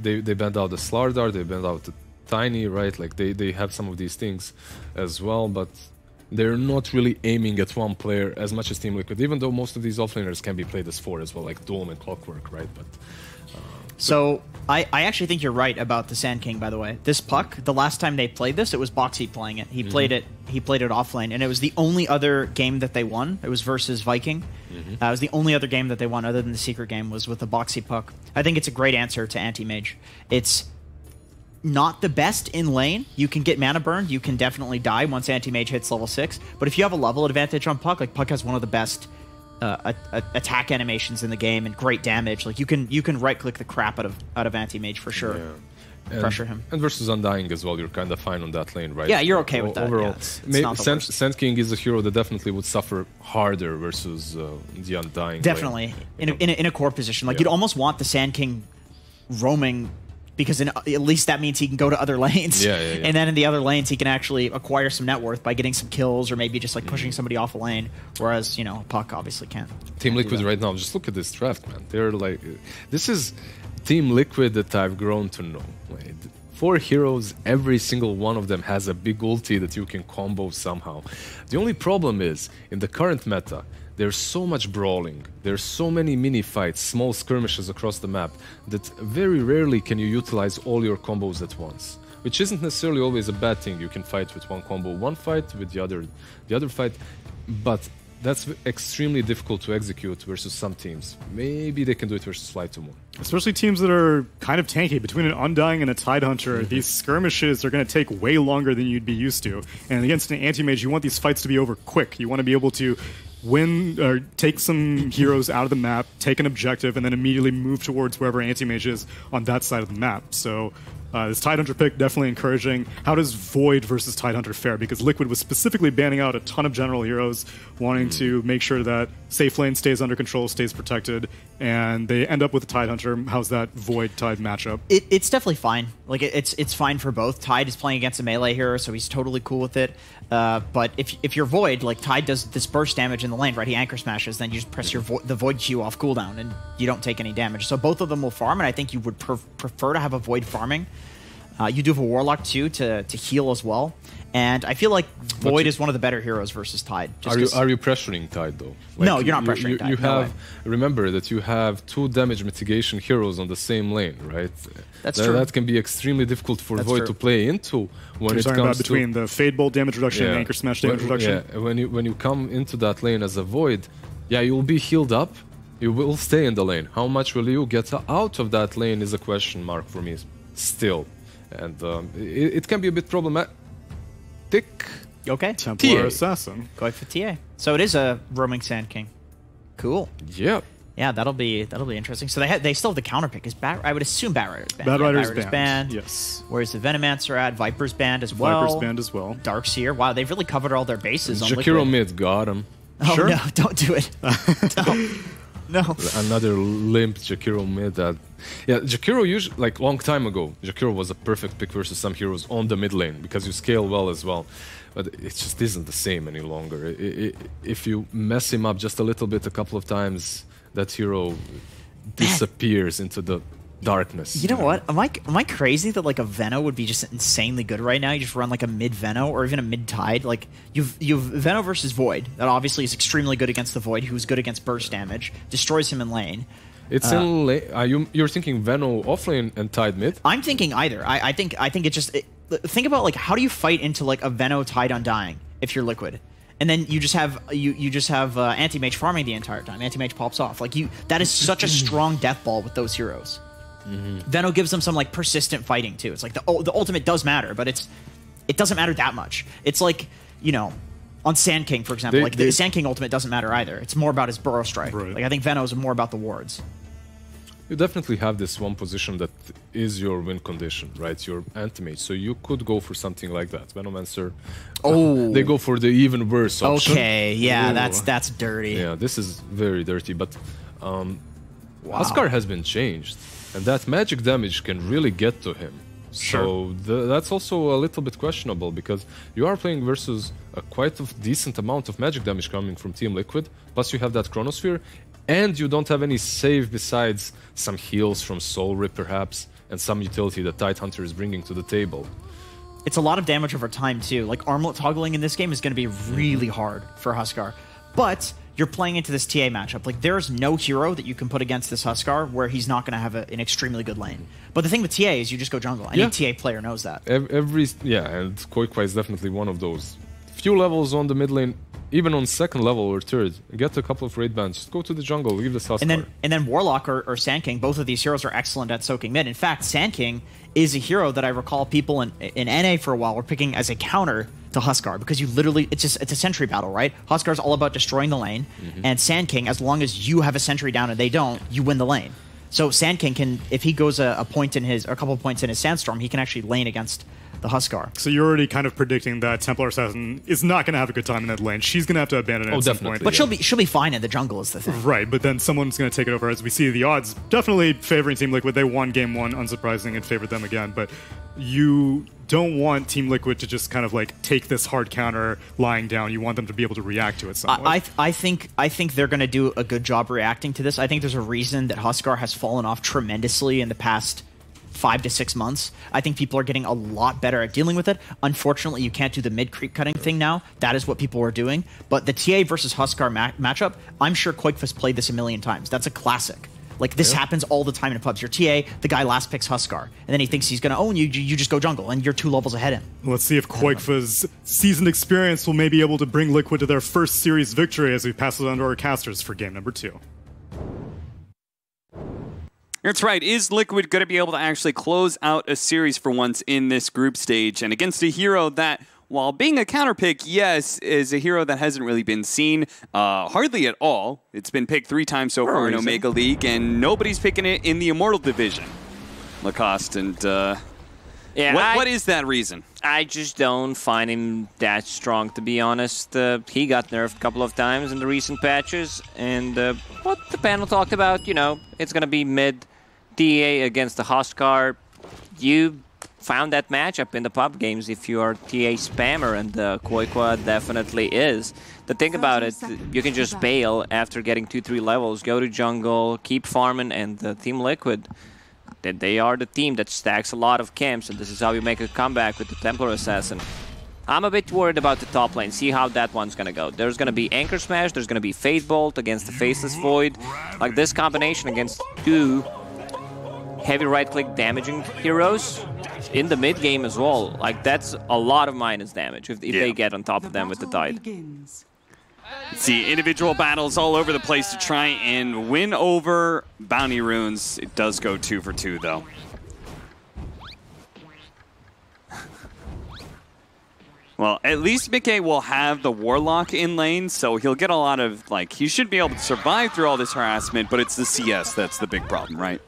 they banned out the Slardar, they banned out the Tiny, right? Like they have some of these things as well, but they're not really aiming at one player as much as Team Liquid, even though most of these offlaners can be played as 4 as well, like Dome and Clockwork, right? But so I actually think you're right about the Sand King, by the way. This Puck, the last time they played this, it was Boxy playing it. He played it offlane, and it was the only other game that they won. It was versus Viking. It was the only other game that they won other than the secret game was with the Boxy Puck. I think it's a great answer to Anti-Mage. It's not the best in lane. You can get mana burned. You can definitely die once Anti-Mage hits level 6. But if you have a level advantage on Puck, like Puck has one of the best attack animations in the game and great damage. Like you can right click the crap out of Anti-Mage for sure. Yeah. Pressure him. And versus Undying as well, you're kind of fine on that lane, right? Yeah, you're okay with that. Overall, yeah, Sand King is a hero that definitely would suffer harder versus the Undying. Definitely in a core position. Like you'd almost want the Sand King roaming, because at least that means he can go to other lanes. And then in the other lanes, he can actually acquire some net worth by getting some kills or maybe just like pushing somebody off a lane. Whereas, you know, Puck obviously can't. Team Liquid right now, just look at this draft, man. They're like, this is Team Liquid that I've grown to know. Like, 4 heroes, every single one of them has a big ulti that you can combo somehow. The only problem is, in the current meta, there's so much brawling, there's so many mini fights, small skirmishes across the map, that very rarely can you utilize all your combos at once. Which isn't necessarily always a bad thing. You can fight with one combo one fight, with the other fight, but that's extremely difficult to execute versus some teams. Maybe they can do it versus FlyToMoon. Especially teams that are kind of tanky. Between an Undying and a Tidehunter, these skirmishes are going to take way longer than you'd be used to. And against an Anti-Mage, you want these fights to be over quick. You want to be able to win or take some heroes out of the map, take an objective, and then immediately move towards wherever Anti-Mage is on that side of the map. So this Tidehunter pick, definitely encouraging. How does Void versus Tidehunter fare? Because Liquid was specifically banning out a ton of general heroes, wanting to make sure that safe lane stays under control, stays protected, and they end up with a Tidehunter. How's that Void-Tide matchup? It's definitely fine. Like, it's fine for both. Tide is playing against a melee hero, so he's totally cool with it. But if you're Void, like, Tide does this burst damage in the lane, right? He anchor smashes, then you just press the Void Q off cooldown, and you don't take any damage. So both of them will farm, and I think you would prefer to have a Void farming. You do have a Warlock, too, to heal as well. And I feel like Void is one of the better heroes versus Tide. Are you pressuring Tide, though? Like, no, you're not pressuring Tide. You have, remember that you have 2 damage mitigation heroes on the same lane, right? That's true. That can be extremely difficult for Void to play into when it comes about between the Fade Bolt damage reduction and Anchor Smash damage reduction. Yeah, when you come into that lane as a Void, yeah, you'll be healed up. You will stay in the lane. How much will you get out of that lane is a question mark for me still. And it can be a bit problematic. Okay. Templar Assassin. Going for TA. So it is a roaming Sand King. Cool. Yep. Yeah, that'll be interesting. So they still have the counter pick. Is I would assume Batrider's banned. Batrider's banned. Yes. Where's the Venomancer at? Viper's banned as well. Viper's banned as well. Darkseer. Wow, they've really covered all their bases on Jakiro Liquid. mid got him. Oh Sure. no, don't do it. No. Another limp Jakiro mid. Yeah, Jakiro usually, like long time ago, Jakiro was a perfect pick versus some heroes on the mid lane because you scale well as well. But it just isn't the same any longer. If you mess him up just a little bit a couple of times, that hero disappears into the darkness. You know what? Am I crazy that like a Veno would be just insanely good right now? You just run like a mid Veno or even a mid Tide. Like you've Veno versus Void. That obviously is extremely good against the Void, who's good against burst damage, destroys him in lane. It's in lane. You're thinking Veno offlane and Tide mid? I'm thinking either. I think it just think about like how do you fight into like a Veno Tide Undying if you're Liquid? And then you just have Anti-Mage farming the entire time. Anti-Mage pops off. Like that is such a strong death ball with those heroes. Veno gives them some like persistent fighting too. It's like the ultimate does matter, but it doesn't matter that much. It's like, you know, on Sand King, for example, the Sand King ultimate doesn't matter either. It's more about his Burrow Strike. Right. Like I think Veno is more about the wards. You definitely have this one position that is your win condition, right? Your Anti-Mage. So you could go for something like that. Venomancer. They go for the even worse option. Okay, yeah, that's dirty. Yeah, this is very dirty. But Huskar has been changed, and that magic damage can really get to him. So that's also a little bit questionable because you are playing versus a quite decent amount of magic damage coming from Team Liquid. Plus you have that Chronosphere. And you don't have any save besides some heals from Soul Rip, perhaps. and some utility that Tidehunter is bringing to the table. It's a lot of damage over time, too. Like, armlet toggling in this game is going to be really hard for Huskar. But you're playing into this TA matchup. Like, there's no hero that you can put against this Huskar where he's not going to have an extremely good lane. But the thing with TA is you just go jungle. Any TA player knows that. And Koikwa is definitely one of those. Few levels on the mid lane, even on second level or third, get a couple of raid bans, just go to the jungle, leave the Huskar. And then Warlock or Sand King, both of these heroes are excellent at soaking mid. In fact, Sand King is a hero that I recall people in NA for a while were picking as a counter to Huskar, because you literally, it's a sentry battle, right? Huskar's all about destroying the lane, and Sand King, as long as you have a sentry down and they don't, you win the lane. So Sand King can, if he goes a point in his, or a couple of points in his Sandstorm, he can actually lane against the Huskar. So you're already kind of predicting that Templar Assassin is not going to have a good time in that lane. She's going to have to abandon it at some point. But she'll be fine in the jungle is the thing. Right, but then someone's going to take it over. As we see, the odds definitely favoring Team Liquid. They won game 1, unsurprising, and favored them again. But you don't want Team Liquid to just kind of like take this hard counter lying down. You want them to be able to react to it somewhat. I think they're going to do a good job reacting to this. I think there's a reason that Huskar has fallen off tremendously in the past 5 to 6 months. I think people are getting a lot better at dealing with it. Unfortunately, you can't do the mid creep cutting thing now. That is what people are doing. But the TA versus Huskar matchup, I'm sure Koikva's played this a million times. That's a classic. Like, this happens all the time in pubs. Your TA, the guy last picks Huskar, and then he thinks he's going to own you. You just go jungle, and you're 2 levels ahead of him. Let's see if Koikva's seasoned experience will maybe be able to bring Liquid to their first series victory as we pass it on to our casters for game number 2. That's right. Is Liquid going to be able to actually close out a series for once in this group stage, and against a hero that, while being a counter pick, yes, is a hero that hasn't really been seen hardly at all. It's been picked 3 times so far in Omega League, and nobody's picking it in the Immortal Division. Lacoste, and what is that reason? I just don't find him that strong, to be honest. He got nerfed a couple of times in the recent patches, and what the panel talked about, you know, it's going to be mid TA against the Huskar. You found that matchup in the pub games if you are TA spammer, and Koikwa definitely is. The thing about it, you can just bail after getting 2-3 levels, go to jungle, keep farming, and Team Liquid, they are the team that stacks a lot of camps, and this is how you make a comeback with the Templar Assassin. I'm a bit worried about the top lane, see how that one's gonna go. There's gonna be Anchor Smash, there's gonna be Fate Bolt against the Faceless Void. Like, this combination against 2 heavy right-click damaging heroes in the mid-game as well. Like, that's a lot of minus damage if they get on top of them with the Tide. See individual battles all over the place to try and win over Bounty Runes. It does go 2 for 2, though. Well, at least Mickey will have the Warlock in lane, so he'll get a lot of, like, he should be able to survive through all this harassment, but it's the CS that's the big problem, right?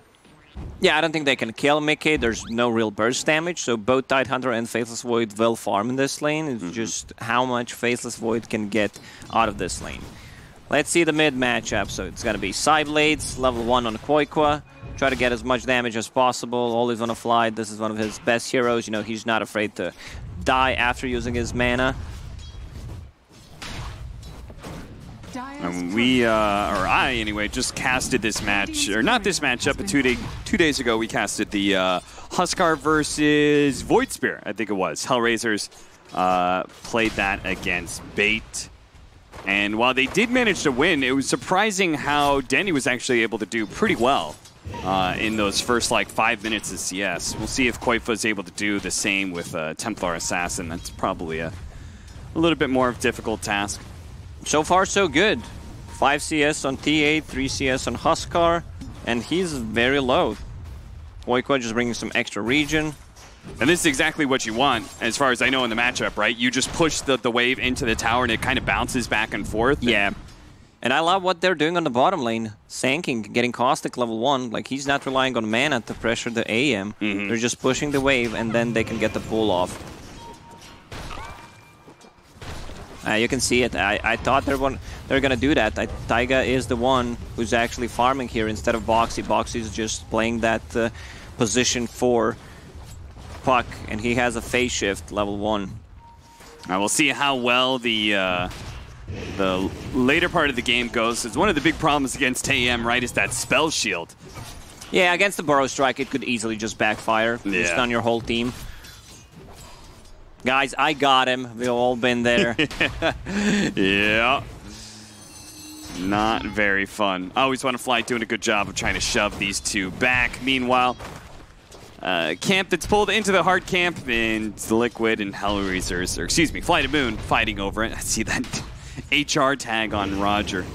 Yeah, I don't think they can kill Mickey. There's no real burst damage, so both Tidehunter and Faceless Void will farm in this lane. It's just how much Faceless Void can get out of this lane. Let's see the mid matchup. So it's going to be Psyblades, level 1 on Koikwa. Try to get as much damage as possible, always on a fly. This is one of his best heroes. You know, he's not afraid to die after using his mana. And I anyway, just casted this match, or not this matchup, but 2 days ago we casted the Huskar versus Void Spear, I think it was. Hellraisers played that against Bait. And while they did manage to win, it was surprising how Denny was actually able to do pretty well in those first, like, 5 minutes of CS. We'll see if Koikwa is able to do the same with Templar Assassin. That's probably a little bit more of a difficult task. So far, so good. 5 CS on TA, 3 CS on Huskar, and he's very low. Koikwa just bringing some extra regen. And this is exactly what you want, as far as I know in the matchup, right? You just push the wave into the tower, and it kind of bounces back and forth. Yeah. And I love what they're doing on the bottom lane. Sanking, getting Caustic level 1. Like, he's not relying on mana to pressure the AM. They're just pushing the wave, and then they can get the pull off. You can see it. I thought they're going to do that. Taiga is the one who's actually farming here instead of Boxy. Boxy's just playing that position for Puck, and he has a phase shift level 1. Now we'll see how well the later part of the game goes. It's one of the big problems against AM, right, is that spell shield. Yeah, against the Burrow Strike, it could easily just backfire. Yeah. Just on your whole team. Guys, I got him. We've all been there. Yeah. Not very fun. I always want to Fly doing a good job of trying to shove these two back. Meanwhile, camp that's pulled into the hard camp, and Liquid and Hellraisers, or excuse me, FlyToMoon fighting over it. I see that HR tag on Roger.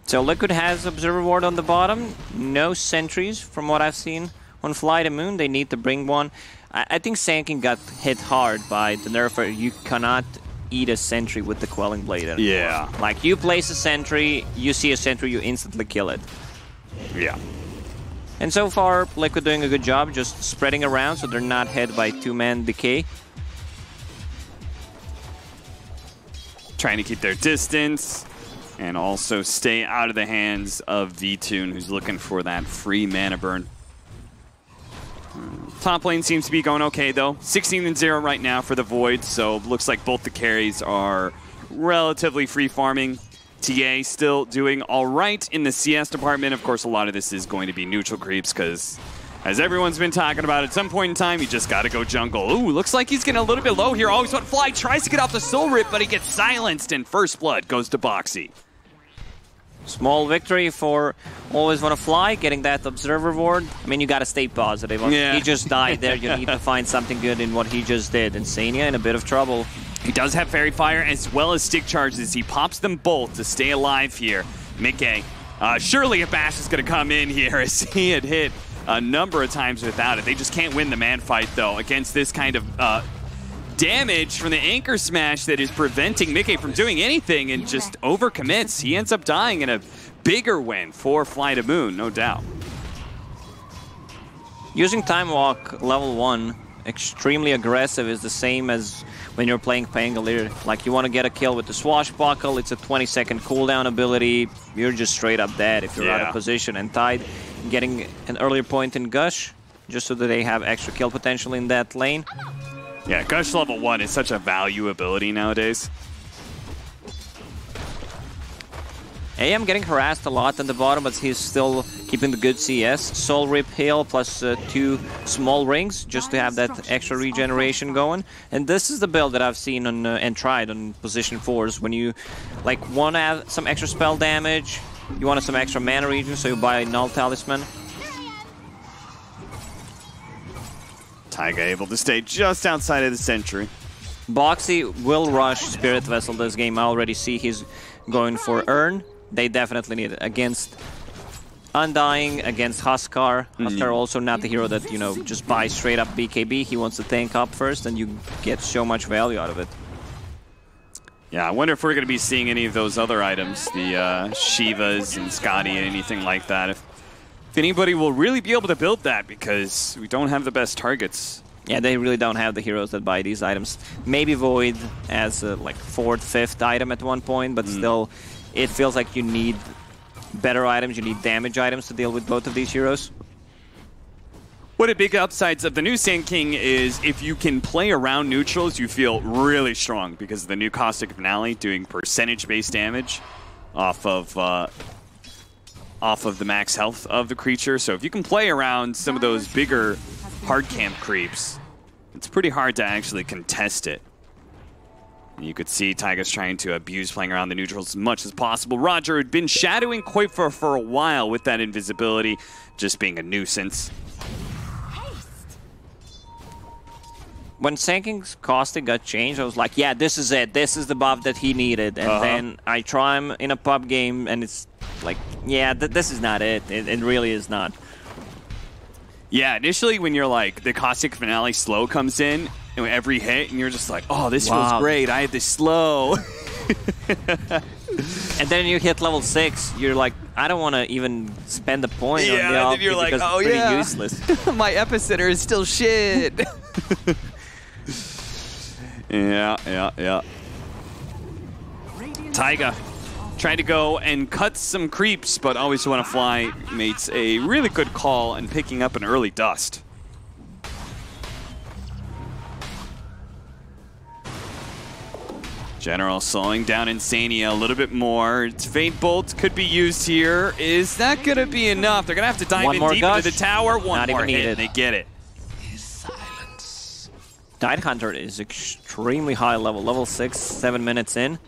So Liquid has Observer Ward on the bottom. No sentries from what I've seen on FlyToMoon. They need to bring one. I think Sand got hit hard by the nerfer. You cannot eat a sentry with the Quelling Blade anymore. Yeah. Like, you place a sentry, you see a sentry, you instantly kill it. Yeah. And so far, Liquid doing a good job just spreading around so they're not hit by two-man decay. Trying to keep their distance and also stay out of the hands of VTune, who's looking for that free mana burn. Top lane seems to be going okay, though. 16-0 right now for the Void, so looks like both the carries are relatively free farming. TA still doing all right in the CS department. Of course, a lot of this is going to be neutral creeps, because as everyone's been talking about, at some point in time, you just got to go jungle. Ooh, looks like he's getting a little bit low here. Always want Fly, tries to get off the Soul Rip, but he gets silenced, and first blood goes to Boxy. Small victory for Always Wanna Fly, getting that Observer Ward. I mean, you gotta stay positive. Yeah. He just died there. You need to find something good in what he just did. And Sania in a bit of trouble. He does have Fairy Fire as well as Stick Charges. He pops them both to stay alive here. Mickey, surely a Bash is going to come in here as he had hit a number of times without it. They just can't win the man fight, though, against this kind of damage from the Anchor Smash that is preventing Mickey from doing anything and just overcommits. He ends up dying in a bigger win for FlyToMoon, no doubt. Using Time Walk level 1, extremely aggressive, is the same as when you're playing Pangolier. Like, you want to get a kill with the Swashbuckle, it's a 20-second cooldown ability, you're just straight up dead if you're out of position. And Tide getting an earlier point in Gush, just so that they have extra kill potential in that lane. Yeah, Gush level 1 is such a value ability nowadays. AM getting harassed a lot on the bottom, but he's still keeping the good CS. Soul Rip Heal plus 2 small rings, just to have that extra regeneration going. And this is the build that I've seen on and tried on position 4s. When you like want to have some extra spell damage, you want some extra mana regen, so you buy a Null Talisman. Taiga able to stay just outside of the Sentry. Boxy will rush Spirit Vessel this game. I already see he's going for Earn. They definitely need it against Undying, against Huskar. Huskar also not the hero that, you know, just buys straight up BKB. He wants to tank up first, and you get so much value out of it. Yeah, I wonder if we're going to be seeing any of those other items, the Shivas and Scotty and anything like that. If anybody will really be able to build that, because we don't have the best targets. Yeah, they really don't have the heroes that buy these items. Maybe Void as a, like, 4th, 5th item at one point, but still, it feels like you need better items, you need damage items to deal with both of these heroes. One of the big upsides of the new Sand King is if you can play around neutrals, you feel really strong, because of the new Caustic Finale doing percentage-based damage off of the max health of the creature. So if you can play around some of those bigger hard camp creeps, it's pretty hard to actually contest it. You could see Taiga's trying to abuse playing around the neutrals as much as possible. Roger had been shadowing Quake for a while with that invisibility, just being a nuisance. When Sand King's Caustic got changed, I was like, yeah, this is it. This is the buff that he needed. And then I try him in a pub game, and it's like, yeah, this is not it. It really is not. Yeah, initially when you're like, the Caustic Finale slow comes in, and every hit, and you're just like, oh, this feels great. I had this slow. And then you hit level 6, you're like, I don't want to even spend a point on the and then you're like, oh, it's pretty yeah. useless. My epicenter is still shit. Yeah. Taiga trying to go and cut some creeps, but Always Wanna Fly makes a really good call and picking up an early dust. General slowing down Insania a little bit more. Its Faint Bolt could be used here. Is that going to be enough? They're going to have to dive in deep into the tower. One more hit, and they get it. Tidehunter is extremely high level, level 6, 7 minutes in.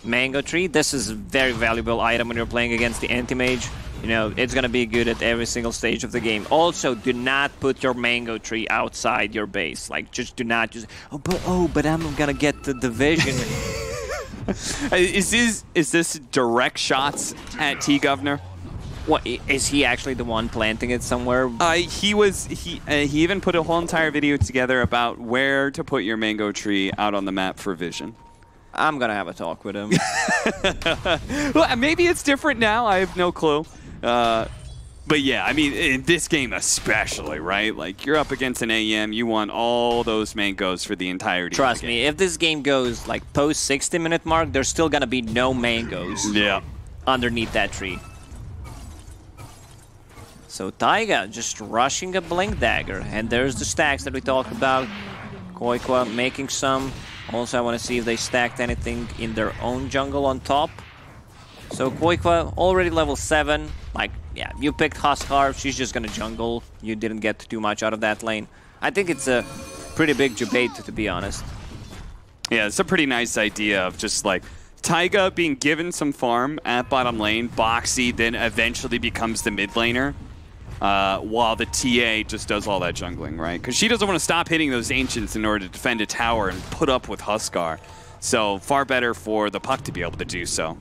Mango Tree, this is a very valuable item when you're playing against the Anti-Mage. You know, it's going to be good at every single stage of the game. Also, do not put your Mango Tree outside your base. Like, just do not just, but I'm going to get the division. Is this direct shots at T-Governor? What, is he actually the one planting it somewhere? He even put a whole entire video together about where to put your Mango Tree out on the map for vision. I'm going to have a talk with him. Well, maybe it's different now. I have no clue. But yeah, I mean, in this game especially, right? Like, you're up against an AEM. You want all those mangoes for the entirety Trust of the me, game. if this game goes, like, post 60-minute mark, there's still going to be no mangoes underneath that tree. So Taiga just rushing a Blink Dagger. And there's the stacks that we talked about. Koikwa making some. Also, I want to see if they stacked anything in their own jungle on top. So Koikwa already level 7. Like, yeah, you picked Huskar. She's just going to jungle. You didn't get too much out of that lane. I think it's a pretty big debate, to be honest. Yeah, it's a pretty nice idea of just like Taiga being given some farm at bottom lane. Boxy then eventually becomes the mid laner. While the TA just does all that jungling, right? Because she doesn't want to stop hitting those Ancients in order to defend a tower and put up with Huskar. So far better for the puck to be able to do so.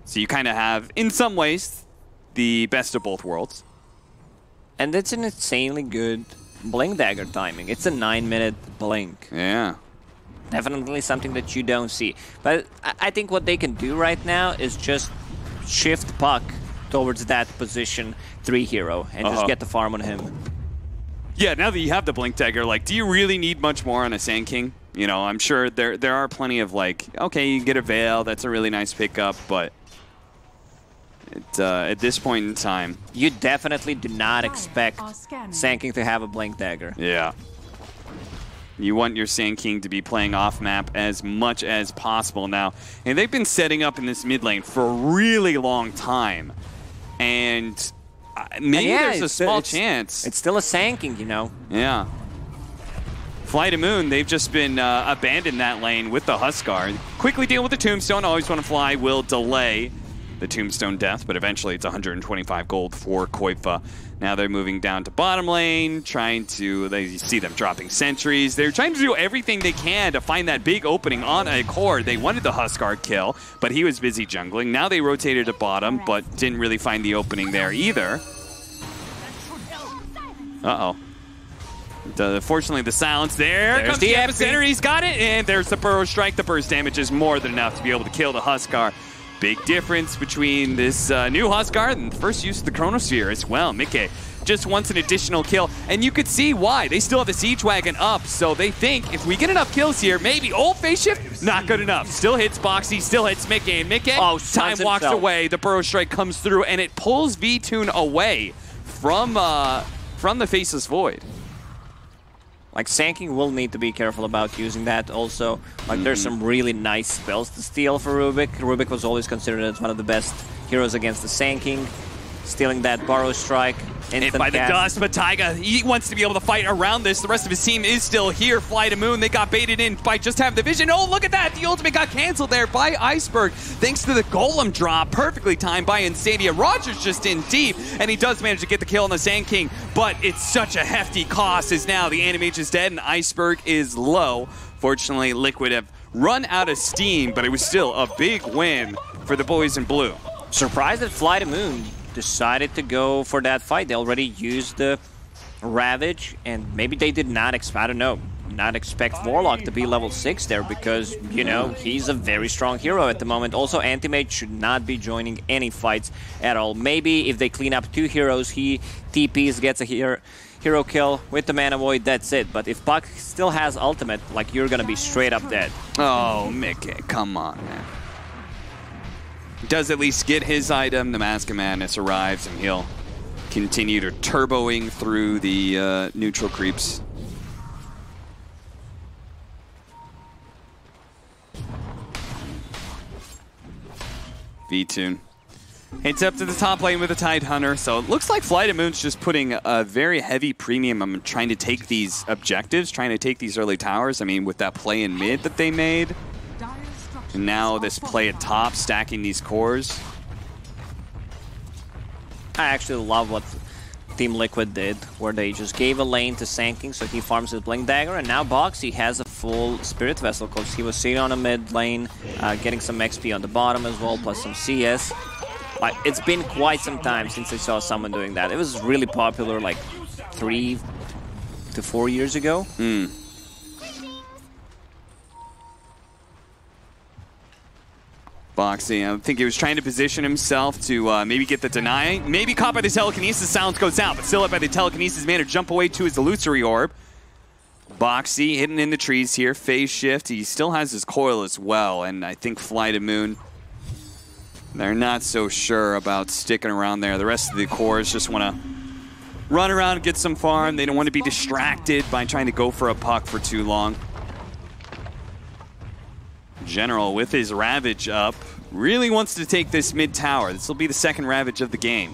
So you kind of have, in some ways, the best of both worlds. And it's an insanely good Blink Dagger timing. It's a 9-minute blink. Yeah. Definitely something that you don't see. But I think what they can do right now is just shift puck towards that position 3 hero and just get the farm on him. Yeah, now that you have the Blink Dagger, like, do you really need much more on a Sand King? You know, I'm sure there are plenty of, like, okay, you get a Veil, that's a really nice pickup, but at this point in time, you definitely do not expect Sand King to have a Blink Dagger. Yeah. You want your Sand King to be playing off map as much as possible now. And they've been setting up in this mid lane for a really long time. And maybe there's a small chance. It's still a Sand King, you know. Yeah. FlyToMoon, they've just been abandoned that lane with the Huskar. Quickly deal with the Tombstone. Always want to fly will delay the Tombstone death, but eventually it's 125 gold for Koifa. Now they're moving down to bottom lane, trying to, you see them dropping sentries. They're trying to do everything they can to find that big opening on a core. They wanted the Huskar kill, but he was busy jungling. Now they rotated to bottom, but didn't really find the opening there either. Uh-oh. Fortunately, the silence there. There's comes the epicenter. He's got it, and there's the Burrow Strike. The burst damage is more than enough to be able to kill the Huskar. Big difference between this new Huskar and the first use of the Chronosphere as well. Mickey just wants an additional kill, and you could see why. They still have the Siege Wagon up, so they think if we get enough kills here, maybe old Phase Shift, not good enough. Still hits Boxy, still hits Mickey, and Mickey, time walks away. The Burrow Strike comes through, and it pulls V-Tune away from the Faceless Void. Like, Sand King will need to be careful about using that also. Like, there's some really nice spells to steal for Rubik. Rubik was always considered as one of the best heroes against the Sand King. Stealing that Burrow Strike. Hit by the dust, but Taiga, he wants to be able to fight around this. The rest of his team is still here. FlyToMoon, they got baited in by just having the vision. Oh, look at that! The ultimate got canceled there by Iceberg. Thanks to the Golem drop, perfectly timed by Insania. Rogers just in deep, and he does manage to get the kill on the Sand King, but it's such a hefty cost as now the Animage is dead and Iceberg is low. Fortunately, Liquid have run out of steam, but it was still a big win for the boys in blue. Surprised that FlyToMoon decided to go for that fight. They already used the Ravage, and maybe they did not expect, I don't know, not expect Warlock to be level 6 there because, you know, he's a very strong hero at the moment. Also, Anti-Mage should not be joining any fights at all. Maybe if they clean up 2 heroes, he TPs, gets a hero kill with the Mana Void, that's it. But if Puck still has ultimate, like, you're gonna be straight up dead. Oh, Mickey, come on, man. Does at least get his item. The Mask of Madness arrives, and he'll continue to turboing through the neutral creeps. V-Tune. It's up to the top lane with the Tidehunter, so it looks like FlyToMoon's just putting a very heavy premium on trying to take these objectives, trying to take these early towers. I mean, with that play in mid that they made, and now this play at top, stacking these cores. I actually love what Team Liquid did, where they just gave a lane to Sand so he farms his Blink Dagger, and now Boxy has a full Spirit Vessel because he was sitting on a mid lane, getting some XP on the bottom as well, plus some CS. Like, it's been quite some time since I saw someone doing that. It was really popular like 3 to 4 years ago. Boxy, I think he was trying to position himself to maybe get the deny. Maybe caught by the telekinesis, silence goes out, but still up by the telekinesis man to jump away to his illusory orb. Boxy hidden in the trees here, phase shift. He still has his coil as well, and I think FlyToMoon, they're not so sure about sticking around there. The rest of the cores just want to run around and get some farm. They don't want to be distracted by trying to go for a puck for too long. General, with his Ravage up, really wants to take this mid tower. This will be the second Ravage of the game.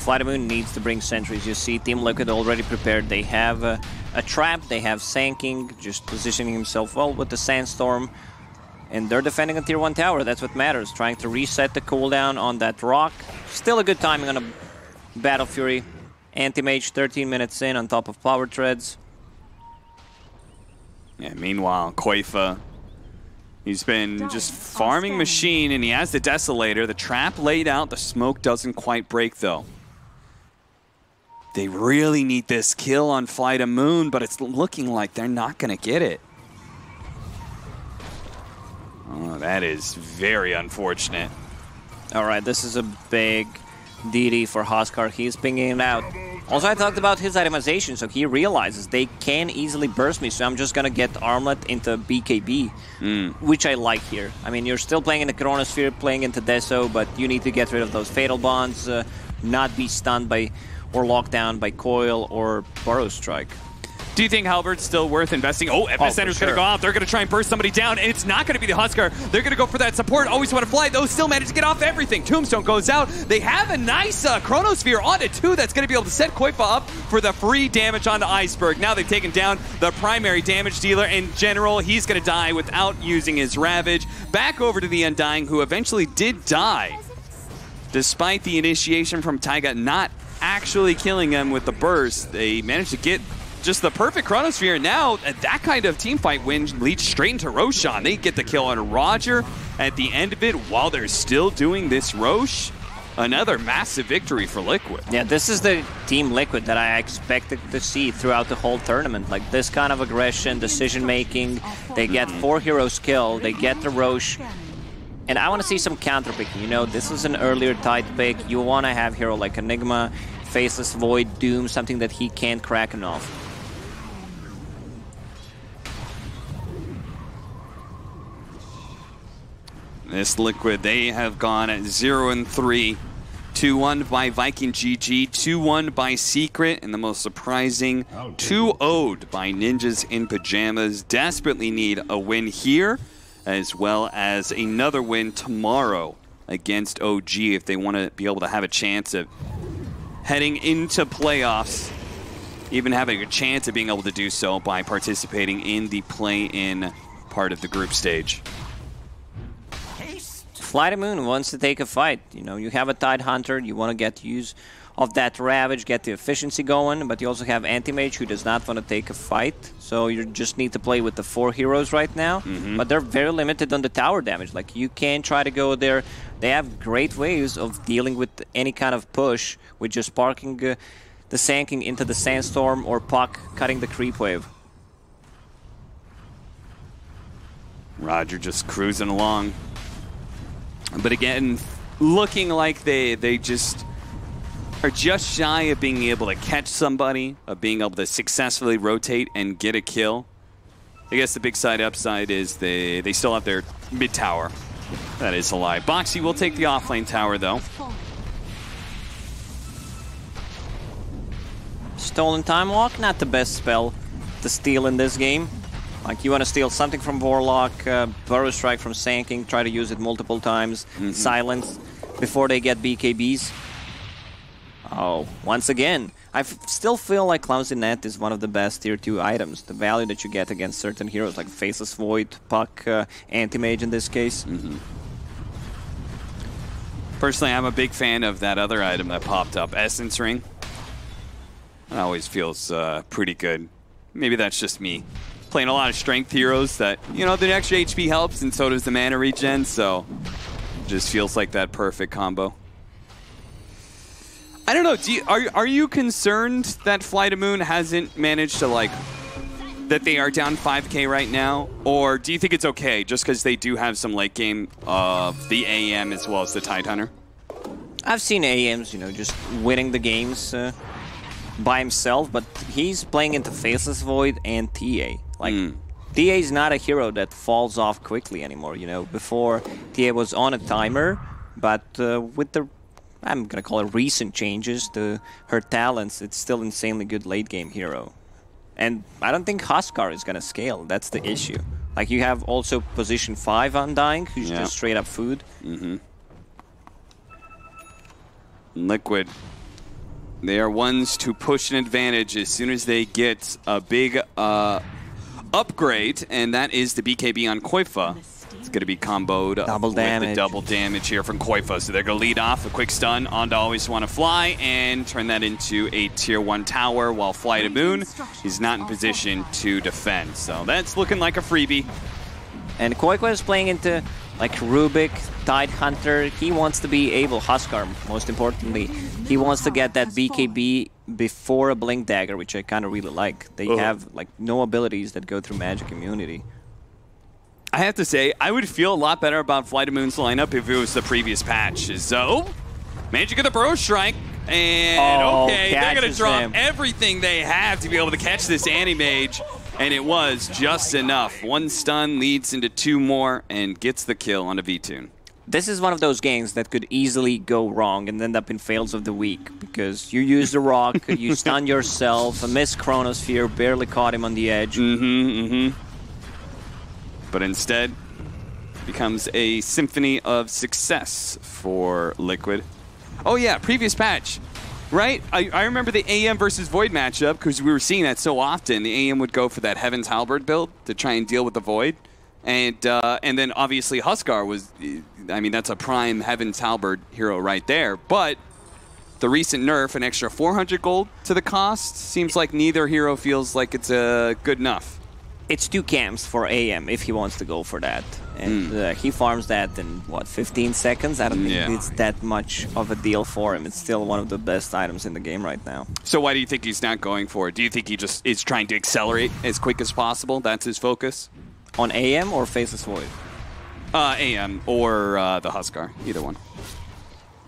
FlyToMoon needs to bring sentries. You see Team Liquid already prepared. They have a trap, they have Sanking, just positioning himself well with the Sandstorm. And they're defending a tier 1 tower, that's what matters. Trying to reset the cooldown on that rock. Still a good timing on a Battle Fury. Anti-Mage 13 minutes in on top of Power Treads. Yeah, meanwhile, Koifa, he's been just farming Machine, and he has the Desolator. The trap laid out, the smoke doesn't quite break though. They really need this kill on FlyToMoon, but it's looking like they're not gonna get it. Oh, that is very unfortunate. All right, this is a big DD for Huskar. He's pinging it out. Also, I talked about his itemization, so he realizes they can easily burst me, so I'm just going to get Armlet into BKB, which I like here. I mean, you're still playing in the Chronosphere, playing into Deso, but you need to get rid of those Fatal Bonds, not be stunned by or locked down by Coil or Burrow Strike. Do you think Halbert's still worth investing? Oh, Epicenter's going to go out. They're going to try and burst somebody down, and it's not going to be the Huskar. They're going to go for that support. Always want to fly. Those still manage to get off everything. Tombstone goes out. They have a nice Chronosphere on it, too. That's going to be able to set Koifa up for the free damage on the Iceberg. Now they've taken down the primary damage dealer. In general, he's going to die without using his Ravage. Back over to the Undying, who eventually did die, despite the initiation from Taiga not actually killing him with the burst. They managed to get just the perfect Chronosphere, and now that kind of teamfight win leads straight into Roshan. They get the kill on Roger at the end of it while they're still doing this Roche. Another massive victory for Liquid. Yeah, this is the Team Liquid that I expected to see throughout the whole tournament. Like this kind of aggression, decision-making. They get 4 heroes killed, they get the Roche. And I want to see some counter-picking. You know, this is an earlier tight pick. You want to have hero like Enigma, Faceless Void, Doom, something that he can't crack enough. This Liquid, they have gone at 0-3. 2-1 by Viking GG, 2-1 by Secret, and the most surprising 2-0'd by Ninjas in Pajamas. Desperately need a win here, as well as another win tomorrow against OG if they want to be able to have a chance of heading into playoffs, even having a chance of being able to do so by participating in the play-in part of the group stage. FlyToMoon wants to take a fight. You know, you have a Tidehunter, you want to get use of that Ravage, get the efficiency going, but you also have Anti-Mage who does not want to take a fight. So you just need to play with the 4 heroes right now, but they're very limited on the tower damage. Like, you can try to go there. They have great ways of dealing with any kind of push with just parking the Sanking into the Sandstorm or Puck cutting the creep wave. Roger just cruising along. But again, looking like they just are just shy of being able to catch somebody, of being able to successfully rotate and get a kill. I guess the big side upside is they still have their mid tower. That is a lie. Boxy will take the offlane tower though. Stolen Time Walk, not the best spell to steal in this game. Like, you want to steal something from Warlock, Burrow Strike from Sand King, try to use it multiple times, silence before they get BKBs. Oh, once again, I still feel like Clumsy Net is one of the best tier 2 items. The value that you get against certain heroes like Faceless Void, Puck, Anti-Mage in this case. Personally, I'm a big fan of that other item that popped up, Essence Ring. It always feels pretty good. Maybe that's just me. Playing a lot of strength heroes that, you know, the extra HP helps and so does the mana regen, so it just feels like that perfect combo. I don't know, are you concerned that FlyToMoon hasn't managed to, like, that they are down 5k right now? Or do you think it's okay just because they do have some late game of the AM as well as the Tidehunter? I've seen AMs, you know, just winning the games by himself, but he's playing into Faceless Void and TA. Like, TA is not a hero that falls off quickly anymore, you know. Before, TA was on a timer, but with the, I'm gonna call it recent changes to her talents, it's still insanely good late game hero. And I don't think Huskar is gonna scale, that's the issue. Like, you have also position 5 Undying, who's just straight up food. Liquid, they are ones to push an advantage as soon as they get a big upgrade, and that is the BKB on Koifa. It's going to be comboed with the double damage here from Koifa. So they're going to lead off a quick stun onto Always Wanna Fly and turn that into a tier 1 tower while FlyToMoon is not in position to defend. So that's looking like a freebie. And Koifa is playing into like Rubik, Tidehunter. He wants to be able, Huskar most importantly, he wants to get that BKB before a Blink Dagger, which I kind of really like. They have like no abilities that go through magic immunity. I have to say, I would feel a lot better about FlyToMoon's lineup if it was the previous patch. So, Magic of the Burrow Strike, and okay, they're going to drop everything they have to be able to catch this Anti-Mage, and it was just enough. One stun leads into 2 more and gets the kill on a V-Tune. This is one of those games that could easily go wrong and end up in fails of the week, because you use the rock, you stun yourself, a missed Chronosphere, barely caught him on the edge. But instead, becomes a symphony of success for Liquid. Oh yeah, previous patch, right? I remember the AM versus Void matchup because we were seeing that so often. The AM would go for that Heaven's Halberd build to try and deal with the Void. And then obviously Huskar was, I mean, that's a prime Heaven's Halberd hero right there. But the recent nerf, an extra 400 gold to the cost, seems like neither hero feels like it's good enough. It's 2 camps for AM if he wants to go for that. And he farms that in, what, 15 seconds? I don't think it's that much of a deal for him. It's still one of the best items in the game right now. So why do you think he's not going for it? Do you think he just is trying to accelerate as quick as possible? That's his focus? On AM or Faceless Void? AM or the Huskar, either one.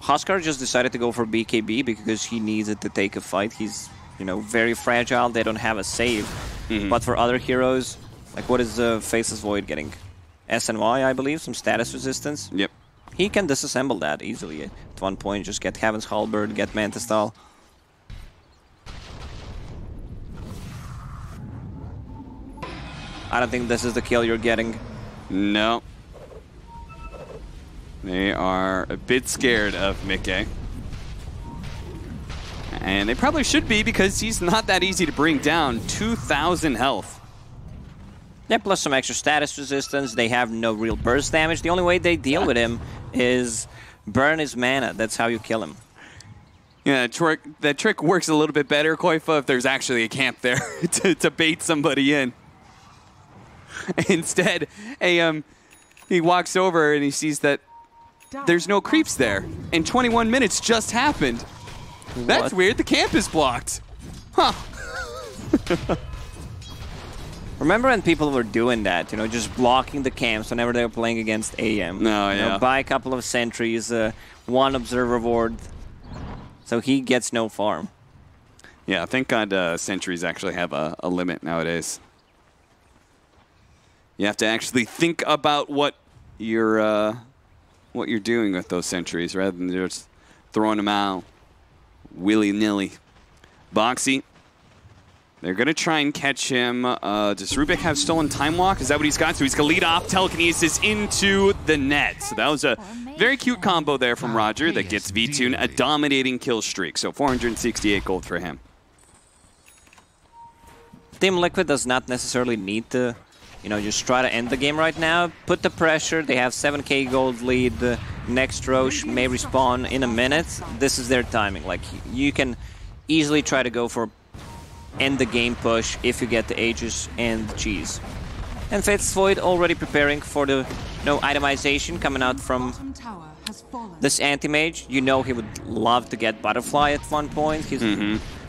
Huskar just decided to go for BKB because he needs it to take a fight. He's, you know, very fragile. They don't have a save. But for other heroes, like what is Faceless Void getting? SNY, I believe, some status resistance. Yep. He can disassemble that easily at one point. Just get Heaven's Halberd, get Mantistal. I don't think this is the kill you're getting. No. They are a bit scared of Mickey. And they probably should be because he's not that easy to bring down. 2,000 health. Yeah, plus some extra status resistance. They have no real burst damage. The only way they deal with him is burn his mana. That's how you kill him. Yeah, that trick works a little bit better, Koifa, if there's actually a camp there to bait somebody in. Instead, he walks over and he sees that there's no creeps there. And 21 minutes just happened. That's weird. The camp is blocked. Huh. Remember when people were doing that, you know, just blocking the camps whenever they were playing against AM? No, you know, buy a couple of sentries, 1 observer ward, so he gets no farm. Yeah, thank God sentries actually have a limit nowadays. You have to actually think about what you're doing with those sentries rather than just throwing them out willy-nilly. Boxy They're going to try and catch him. Does Rubik have stolen time walk? Is that what he's got? So he's going to lead off telekinesis into the net. So that was a very cute combo there from Roger that gets V-Tune a dominating kill streak. So 468 gold for him. Team Liquid does not necessarily need to, just try to end the game right now. Put the pressure. They have 7k gold lead. The next Roche may respawn in a minute. This is their timing. Like, you can easily try to go for end the game push if you get the Aegis and the cheese. And Faith's Void already preparing for the itemization coming out from this anti-mage. He would love to get Butterfly at one point. He's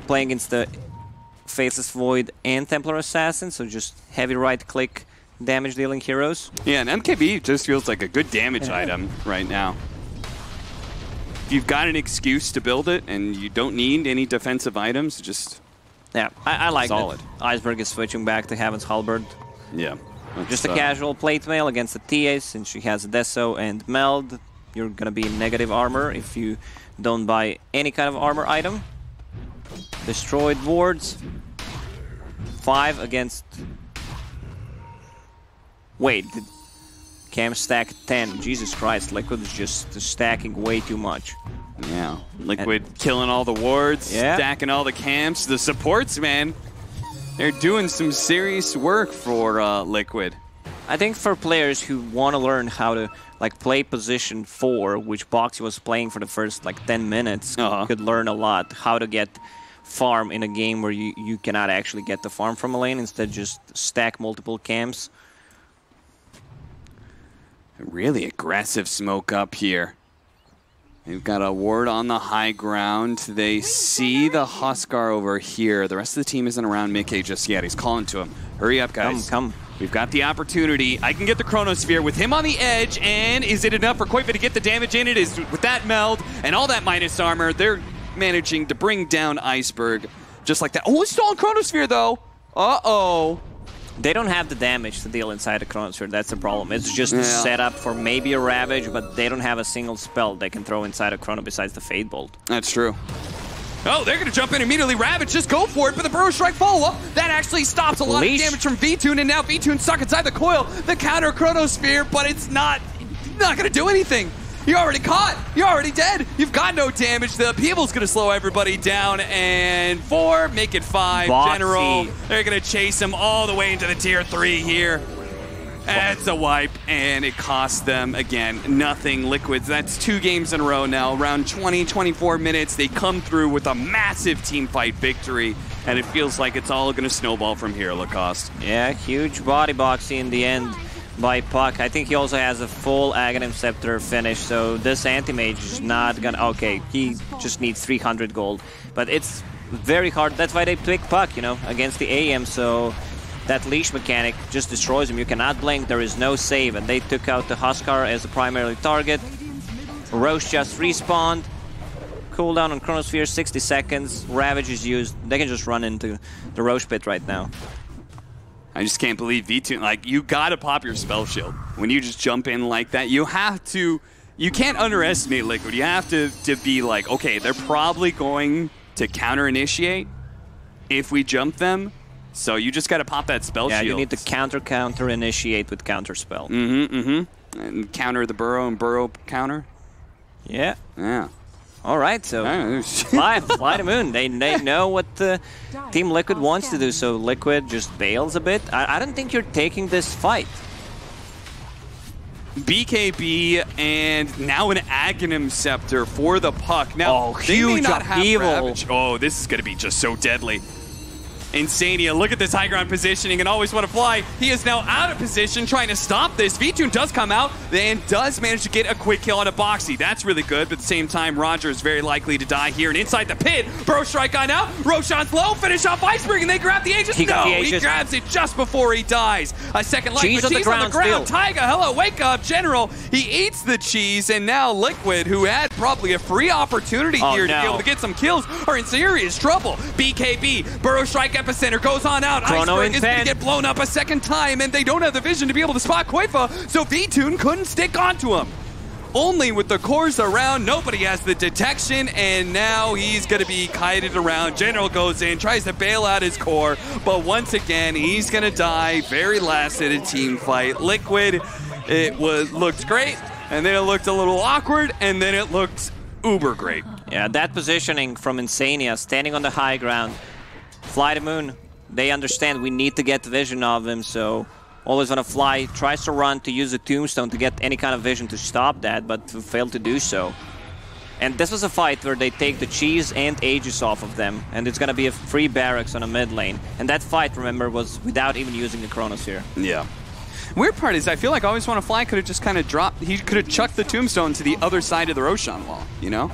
playing against the Faithless Void and Templar Assassin, so just heavy right-click damage-dealing heroes. Yeah, and MKB just feels like a good damage item right now. If you've got an excuse to build it and you don't need any defensive items, just... Yeah, I like solid. That Iceberg is switching back to Heaven's Halberd. Yeah. Just a casual plate mail against the TA, since she has Deso and Meld. You're going to be in negative armor if you don't buy any kind of armor item. Destroyed wards. 5 against... Wait, Cam stack 10. Jesus Christ, Liquid is just stacking way too much. Yeah, Liquid killing all the wards, stacking all the camps. The supports, man, they're doing some serious work for Liquid. I think for players who want to learn how to play position 4, which Boxy was playing for the first 10 minutes, could learn a lot. How to get farm in a game where you cannot actually get the farm from a lane, instead just stack multiple camps. A really aggressive smoke up here. They've got a ward on the high ground. They see the Huskar over here. The rest of the team isn't around Mickey just yet. He's calling to him. Hurry up, guys. Come. We've got the opportunity. I can get the Chronosphere with him on the edge, and is it enough for Koiva to get the damage in? It is. With that meld and all that minus armor, they're managing to bring down Iceberg just like that. Oh, it's stolen Chronosphere, though. Uh-oh. They don't have the damage to deal inside the Chronosphere. That's the problem. It's just a setup for maybe a Ravage, but they don't have a single spell they can throw inside a Chrono besides the Fade Bolt. That's true. Oh, they're going to jump in immediately. Ravage, just go for it. But the Burrow Strike follow-up, that actually stops a lot of damage from V-Tune, and now V-Tune stuck inside the coil. The counter Chronosphere, but it's not going to do anything. You're already caught. You're already dead. You've got no damage. The Peeble's going to slow everybody down. And 4, make it 5. Boxy. General, they're going to chase him all the way into the tier 3 here. That's a wipe, and it costs them, again, nothing. Liquids, that's 2 games in a row now. Around 20, 24 minutes, they come through with a massive team fight victory. And it feels like it's all going to snowball from here, Lacoste. Yeah, huge body Boxy in the end by Puck. I think he also has a full Aghanim Scepter finish, so this anti-mage is not gonna... Okay, he just needs 300 gold. But it's very hard. That's why they pick Puck, against the AM, so that leash mechanic just destroys him. You cannot blink, there is no save, and they took out the Huskar as the primary target. Roche just respawned. Cooldown on Chronosphere, 60 seconds. Ravage is used. They can just run into the Roche pit right now. I just can't believe V-Tune. You gotta pop your spell shield. When you just jump in like that, you can't underestimate Liquid. You have to be like, okay, they're probably going to counter-initiate if we jump them. So you just gotta pop that spell shield. Yeah, you need to counter-initiate with counter spell. And counter the Burrow and Burrow counter. Yeah. Yeah. All right, so FlyToMoon, they know what Team Liquid wants to do, so Liquid just bails a bit. I don't think you're taking this fight. BKB and now an Aghanim Scepter for the Puck. Now, they may not have Ravage. Oh, this is going to be just so deadly. Insania, look at this high ground positioning and always want to fly. He is now out of position trying to stop this. V-Tune does come out and does manage to get a quick kill on a Boxy. That's really good, but at the same time, Roger is very likely to die here. And inside the pit, Burrow Strike on out. Roshan's low, finish off Iceberg, and they grab the Aegis. He grabs it just before he dies. A second life, but cheese on the ground. Taiga, hello, wake up, General. He eats the cheese, and now Liquid, who had probably a free opportunity here to be able to get some kills, are in serious trouble. BKB, Burrow Strike Epicenter goes on out. Iceberg is going to get blown up a second time, and they don't have the vision to be able to spot Koifa, so V-Tune couldn't stick onto him. only with the cores around. Nobody has the detection, and now he's going to be kited around. General goes in, tries to bail out his core, but once again, he's going to die very last in a team fight. Liquid, looked great, and then it looked a little awkward, and then it looked uber great. Yeah, that positioning from Insania, standing on the high ground. FlyToMoon, they understand we need to get the vision of him, so always on a fly, tries to run to use the tombstone to get any kind of vision to stop that, but failed to do so. And this was a fight where they take the cheese and Aegis off of them, and it's gonna be a free barracks on a mid lane. And that fight, remember, was without even using the Chronos here. Yeah. Weird part is I feel like Always Wanna Fly could have just kind of dropped, he could have chucked the tombstone to the other side of the Roshan wall, you know?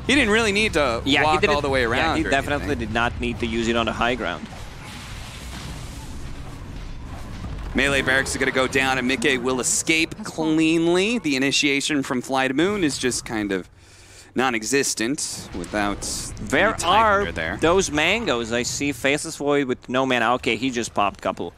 He didn't really need to walk all the way around. Yeah, he definitely did not need to use it on the high ground. Melee barracks are going to go down, and Mickey will escape cleanly. The initiation from FlyToMoon is just kind of non-existent without Where are those mangoes? I see Faceless Void with no mana. Okay, he just popped a couple.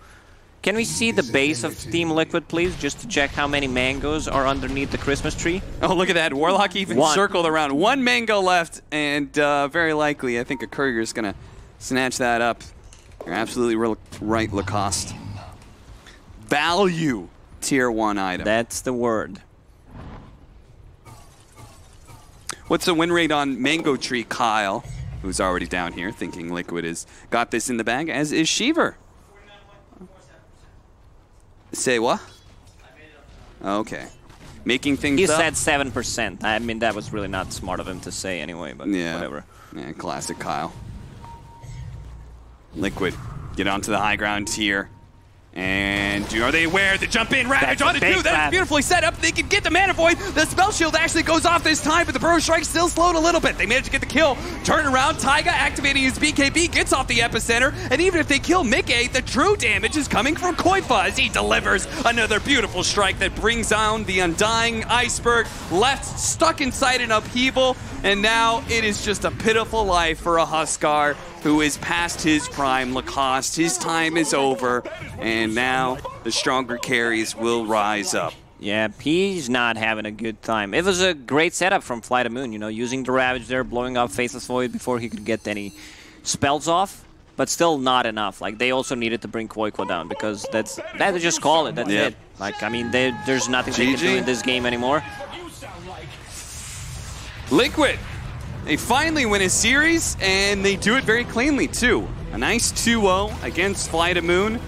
Can we see the base of Team Liquid, please, just to check how many mangoes are underneath the Christmas tree? Oh, look at that. Warlock even circled around. One mango left, and very likely, I think a courier's going to snatch that up. You're absolutely right, Lacoste. Value tier 1 item. That's the word. What's the win rate on Mango Tree, Kyle, who's already down here thinking Liquid has got this in the bag, as is Sheever. Say what? Okay. Making things He up. said 7%. I mean, that was really not smart of him to say anyway, but whatever. Yeah, classic Kyle. Liquid, get onto the high ground here. And are they aware? The jump in Ravage on it too. That's beautifully set up. They can get the Mana Void. The Spell Shield actually goes off this time, but the Burrow Strike still slowed a little bit. They managed to get the kill. Turn around. Taiga activating his BKB, gets off the epicenter. And even if they kill Mickey, the true damage is coming from Koifa as he delivers another beautiful strike that brings down the Undying Iceberg. Left stuck inside an upheaval. And now it is just a pitiful life for a Huskar who is past his prime. Lacoste, his time is over. And now the stronger carries will rise up. Yeah, he's not having a good time. It was a great setup from FlyToMoon, you know, using the Ravage there, blowing up Faceless Void before he could get any spells off, but still not enough. Like, they also needed to bring Koikwa down because that's just call it. That's it. Like, I mean, there's nothing they can do in this game anymore. Liquid, they finally win a series, and they do it very cleanly, too. A nice 2-0 against FlyToMoon.